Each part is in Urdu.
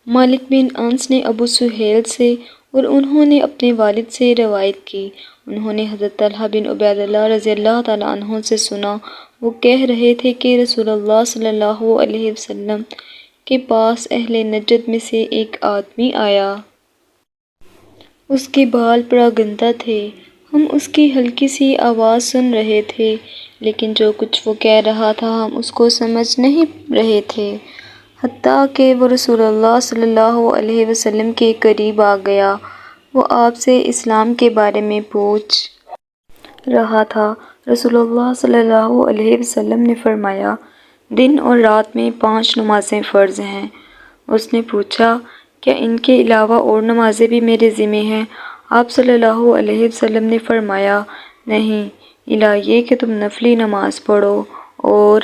مالک بن انس نے ابو سہیل سے اور انہوں نے اپنے والد سے روایت کی، انہوں نے حضرت طلحہ بن عبید اللہ رضی اللہ تعالیٰ عنہ سے سنا، وہ کہہ رہے تھے کہ رسول اللہ صلی اللہ علیہ وسلم کے پاس اہل نجد میں سے ایک آدمی آیا۔ اس کے بال پراگندہ تھے، ہم اس کی ہلکی سی آواز سن رہے تھے، لیکن جو کچھ وہ کہہ رہا تھا ہم اس کو سمجھ نہیں رہے تھے، حتیٰ کہ وہ رسول اللہ صلی اللہ علیہ وسلم کے قریب آ گیا۔ وہ آپ سے اسلام کے بارے میں پوچھ رہا تھا۔ رسول اللہ صلی اللہ علیہ وسلم نے فرمایا، دن اور رات میں 5 نمازیں فرض ہیں۔ اس نے پوچھا، کیا ان کے علاوہ اور نمازیں بھی میرے ذمہ ہیں؟ آپ صلی اللہ علیہ وسلم نے فرمایا، نہیں، الا یہ کہ تم نفلی نماز پڑھو اور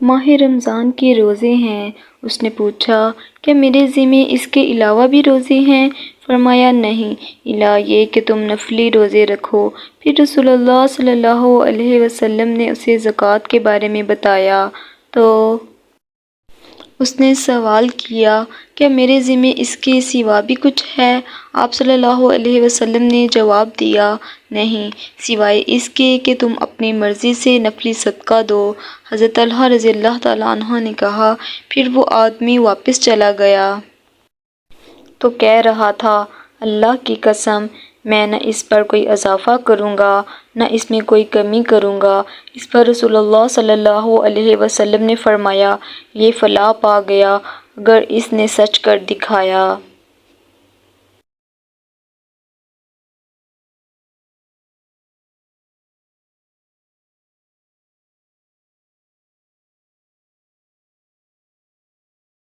ماہ رمضان کے روزے ہیں۔ اس نے پوچھا، کیا میرے ذمہ اس کے علاوہ بھی روزے ہیں؟ فرمایا، نہیں، الا یہ کہ تم نفلی روزے رکھو۔ پھر رسول اللہ صلی اللہ علیہ وسلم نے اسے زکوٰۃ کے بارے میں بتایا تو اس نے سوال کیا، کیا میرے ذمہ اس کے سوا بھی کچھ ہے؟ آپ صلی اللہ علیہ وسلم نے جواب دیا، نہیں، سوائے اس کے کہ تم اپنی مرضی سے نفلی صدقہ دو۔ حضرت طلحہ رضی اللہ تعالیٰ عنہ نے کہا، پھر وہ آدمی واپس چلا گیا تو کہہ رہا تھا، اللہ کی قسم، میں نہ اس پر کوئی اضافہ کروں گا نہ اس میں کوئی کمی کروں گا۔ اس پر رسول اللہ صلی اللہ علیہ وسلم نے فرمایا، یہ فلاح پا گیا اگر اس نے سچ کر دکھایا۔